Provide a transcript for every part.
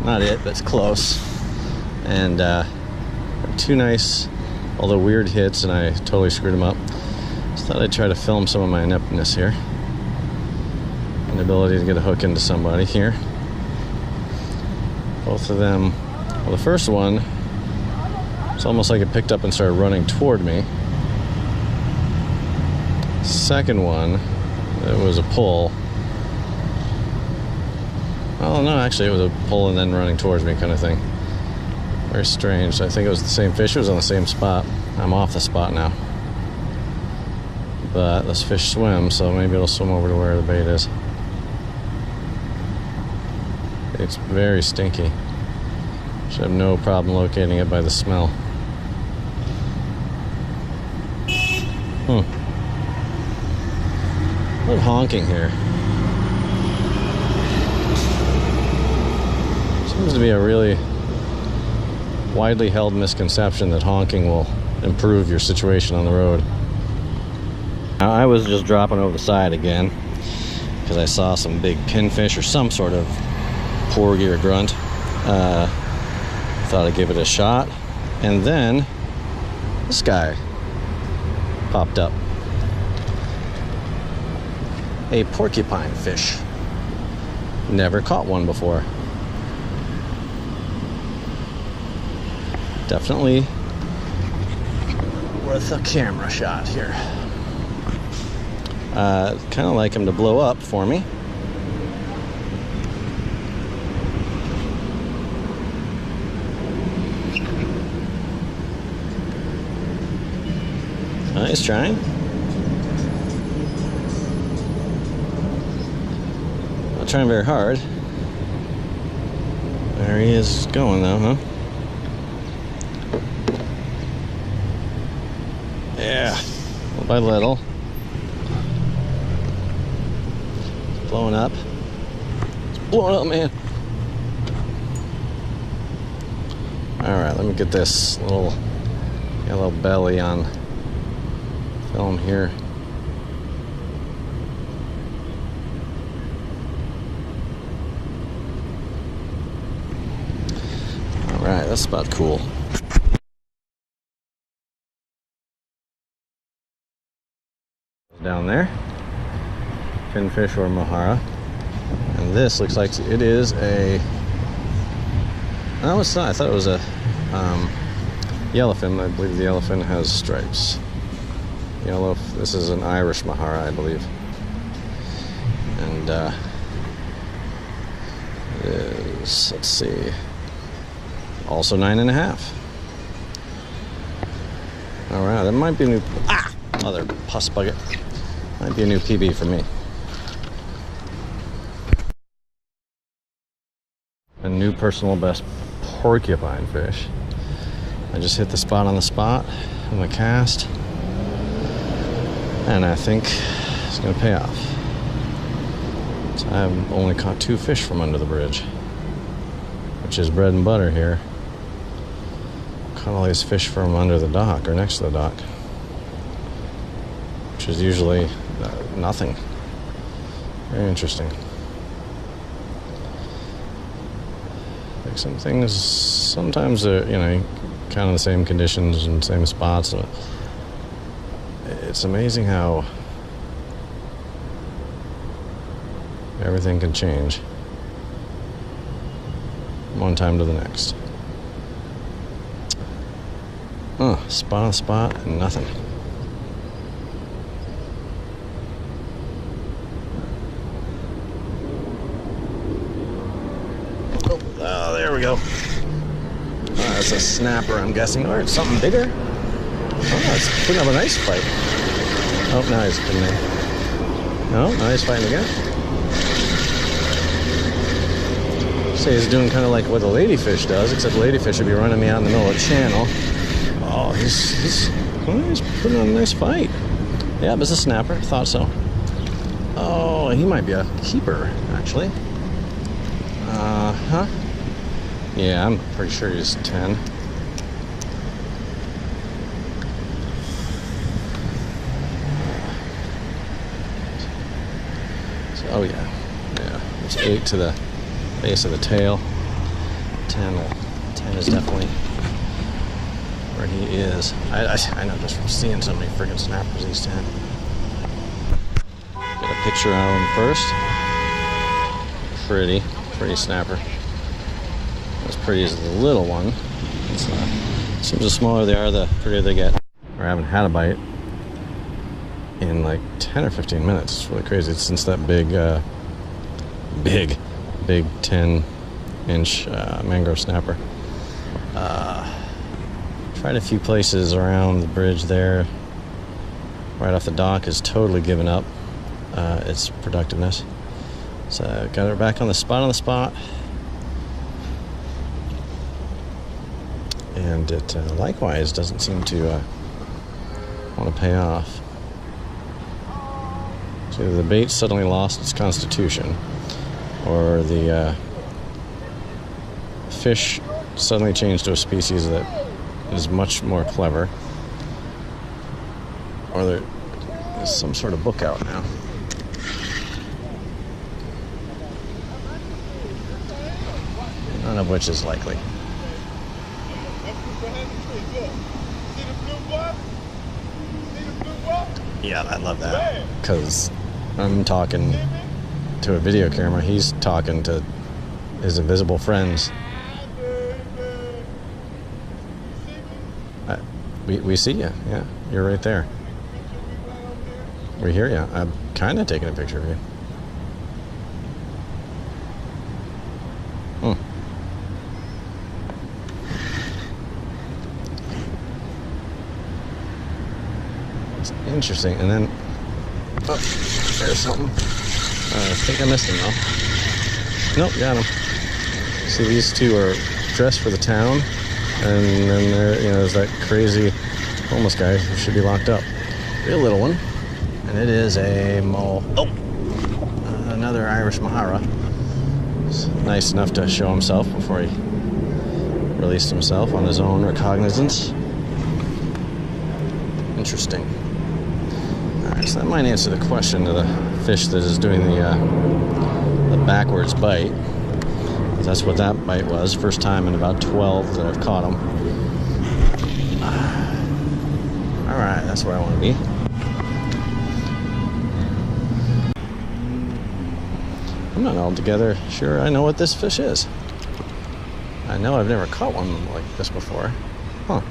Not it, but it's close. And two nice, although weird hits, and I totally screwed them up. Just thought I'd try to film some of my ineptness here. An ability to get a hook into somebody here. Both of them, well, the first one, it's almost like it picked up and started running toward me. Second one, it was a pull. Oh no, actually it was a pull and then running towards me kind of thing. Very strange. I think it was the same fish. It was on the same spot. I'm off the spot now. But this fish swims, so maybe it'll swim over to where the bait is. It's very stinky. Should have no problem locating it by the smell. A lot of honking here. Seems to be a really widely held misconception that honking will improve your situation on the road. Now, I was just dropping over the side again because I saw some big pinfish or some sort of porgy or grunt. Thought I'd give it a shot, and then this guy popped up. A porcupine fish. Never caught one before. Definitely worth a camera shot here. Kind of like him to blow up for me. Nice trying. Not trying very hard. There he is going though, huh? Yeah, little by little. It's blowing up. It's blowing up, man. Alright, let me get this little yellow belly on film here. Alright, that's about cool. Down there, pinfish or mahara, and this looks like it is a. No, it's not. I thought it was a yellowfin. I believe the yellowfin has stripes. Yellow. This is an Irish mahara, I believe, and it is. Let's see. Also 9.5. All right, that might be a new. Mother pus bucket. Might be a new PB for me. A new personal best porcupine fish. I just hit the spot on the spot with my cast, and I think it's gonna pay off. So I've only caught 2 fish from under the bridge, which is bread and butter here. Caught all these fish from under the dock or next to the dock, which is usually nothing. Very interesting. Like some things, sometimes they're, kind of the same conditions and same spots. It's amazing how everything can change one time to the next. Spot on spot and nothing. Oh, there we go. That's a snapper, I'm guessing, or it's something bigger. Oh, it's putting up a nice fight. Oh, now he's putting in. No, now he's fighting again. Say he's doing kind of like what the ladyfish does, except ladyfish would be running me out in the middle of the channel. Oh, he's putting on a nice fight. Yeah, but it's a snapper. Thought so. Oh, he might be a keeper, actually. Huh? Yeah, I'm pretty sure he's 10. Oh yeah, it's 8 to the base of the tail. 10. 10 is definitely where he is. I know just from seeing so many friggin' snappers he's 10. Get a picture of him first. Pretty snapper. As pretty as the little one. Seems the smaller they are, the prettier they get. I haven't had a bite in like 10 or 15 minutes. It's really crazy. It's since that big 10-inch mangrove snapper. Tried a few places around the bridge there. Right off the dock is totally given up its productiveness. So got her back on the spot. And it likewise doesn't seem to want to pay off. So either the bait suddenly lost its constitution, or the fish suddenly changed to a species that is much more clever, or there is some sort of book out now. None of which is likely. Yeah, I love that, because I'm talking to a video camera, he's talking to his invisible friends. We see you, yeah, you're right there. We hear you. I'm kind of taking a picture of you. It's interesting, and then there's something. I think I missed him though. Nope, got him. See, these two are dressed for the town, and then there's that crazy homeless guy who should be locked up. Real little one, and it is a another Irish Mahara. It's nice enough to show himself before he released himself on his own recognizance. Interesting. Alright, so that might answer the question of the fish that is doing the backwards bite. That's what that bite was. First time in about 12 that I've caught him. Alright, that's where I want to be. I'm not altogether sure I know what this fish is. I know I've never caught one like this before. Huh.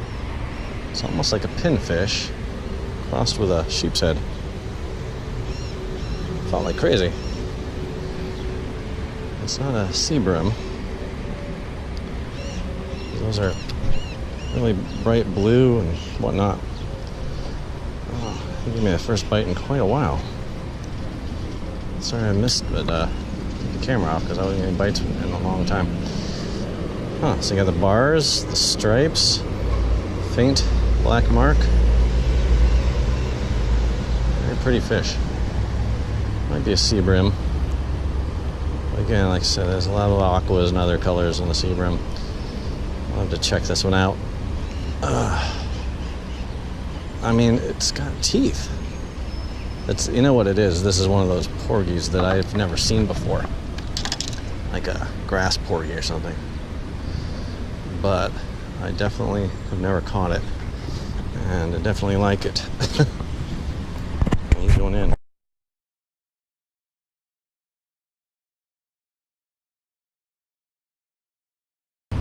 It's almost like a pinfish crossed with a sheep's head. Felt like crazy. It's not a sea bream. Those are really bright blue and whatnot. Oh, he gave me the first bite in quite a while. Sorry I missed the camera off because I wasn't getting bites in a long time. Huh, so you got the bars, the stripes, faint black mark. Very pretty fish. Might be a sea bream. Again, like I said, there's a lot of aquas and other colors in the sea bream. I'll have to check this one out. I mean, it's got teeth. It's, you know what it is? This is one of those porgies that I've never seen before. Like a grass porgy or something. But I definitely have never caught it. And I definitely like it. He's going in.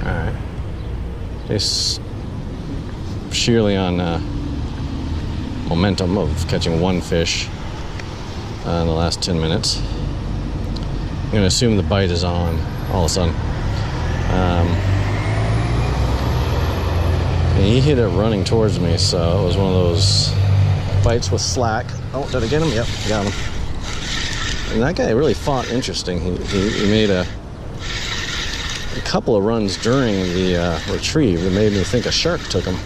Alright. Based sheerly on momentum of catching one fish in the last 10 minutes. I'm going to assume the bite is on all of a sudden. And he hit it running towards me, so it was one of those bites with slack. Oh, did I get him? Yep, got him. And that guy really fought interesting. He made a couple of runs during the retrieve that made me think a shark took him.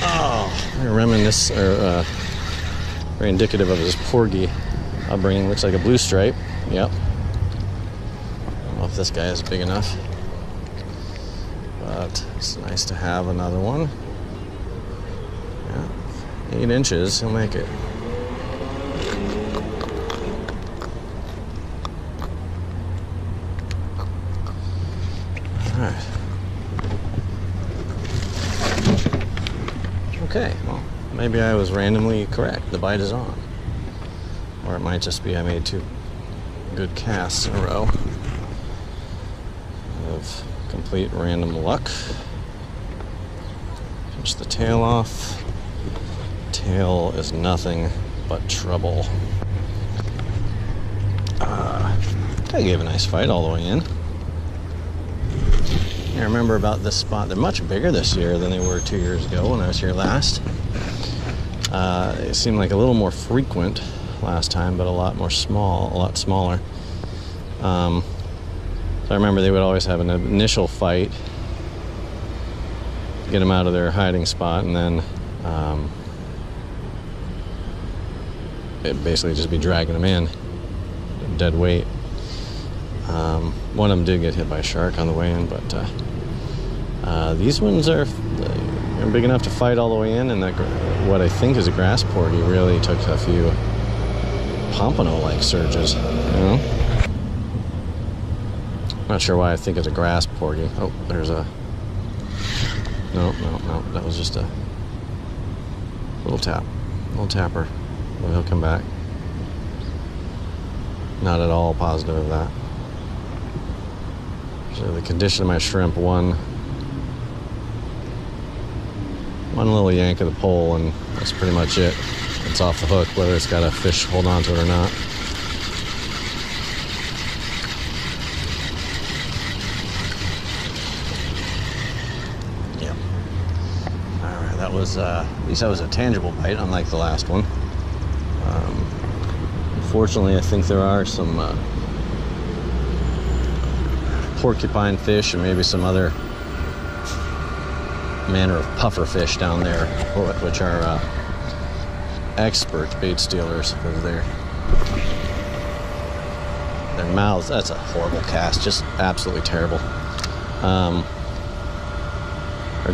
Oh, very reminiscent, or very indicative of his porgy upbringing. Looks like a blue stripe. Yep. I don't know if this guy is big enough, but it's nice to have another one. Yeah, 8 inches, he'll make it. maybe I was randomly correct. The bite is on. Or it might just be I made 2 good casts in a row of complete random luck. Pinch the tail off. Tail is nothing but trouble. I gave a nice fight all the way in. I remember about this spot. They're much bigger this year than they were 2 years ago when I was here last. It seemed like a little more frequent last time, but a lot smaller. So I remember they would always have an initial fight, get them out of their hiding spot, and then it'd basically just be dragging them in, dead weight. One of them did get hit by a shark on the way in, but these ones are big enough to fight all the way in, and what I think is a grass porgy really took a few pompano-like surges, you know? Not sure why I think it's a grass porgy. Oh, there's a... No, that was just a little tapper. Well, he'll come back. Not at all positive of that. So the condition of my shrimp, one little yank of the pole, and that's pretty much it. It's off the hook, whether it's got a fish hold on to it or not. Yeah. All right, that was at least that was a tangible bite, unlike the last one. Unfortunately, I think there are some porcupine fish and maybe some other manner of puffer fish down there, which are expert bait stealers, because their mouths, that's a horrible cast, just absolutely terrible. Are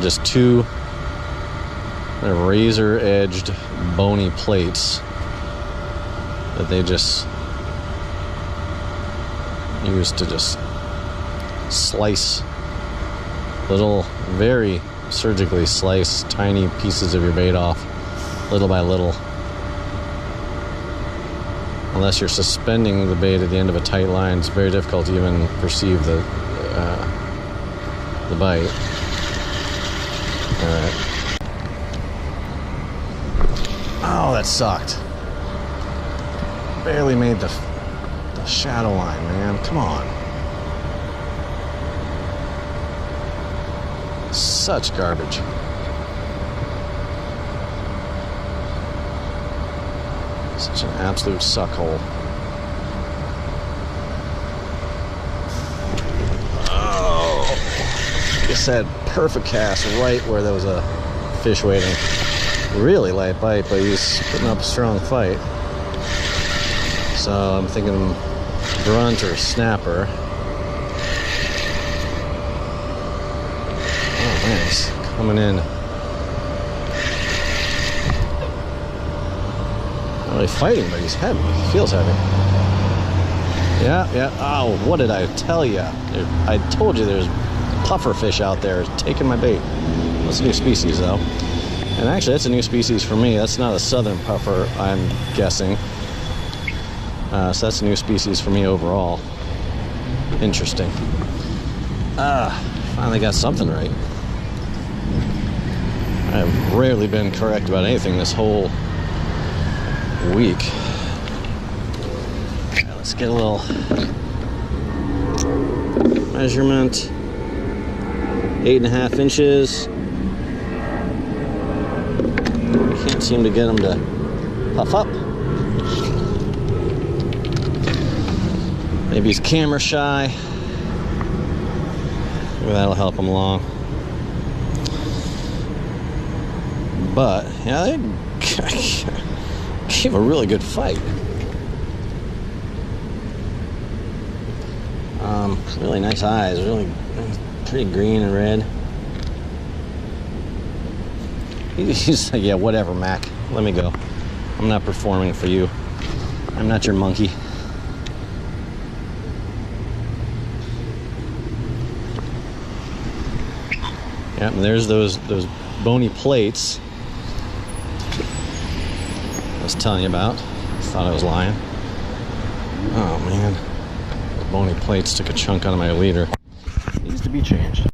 just 2 razor-edged bony plates that they just use to just slice little, very surgically slice tiny pieces of your bait off, little by little. Unless you're suspending the bait at the end of a tight line, it's very difficult to even perceive the bite. All right. Oh, that sucked. Barely made the shadow line, man. Come on. Such garbage. Such an absolute suckhole. Oh. Just that perfect cast right where there was a fish waiting. Really light bite, but he's putting up a strong fight. So I'm thinking grunt or snapper. Oh man, he's coming in. Not really fighting, but he's heavy. He feels heavy. Yeah. Oh, what did I tell you? I told you there's puffer fish out there taking my bait. That's a new species, though. And actually, that's a new species for me. That's not a southern puffer, I'm guessing. So that's a new species for me overall. Interesting. Finally got something right. I've rarely been correct about anything this whole week. Right, let's get a little measurement. 8.5 inches. Can't seem to get them to puff up. Maybe he's camera shy. Maybe that'll help him along. But yeah, they gave a really good fight. Really nice eyes, really pretty green and red. He's like, yeah, whatever, Mac. Let me go. I'm not performing for you. I'm not your monkey. Yep, and there's those bony plates was telling you about. Thought I was lying. Oh man, the bony plates took a chunk out of my leader. Needs to be changed.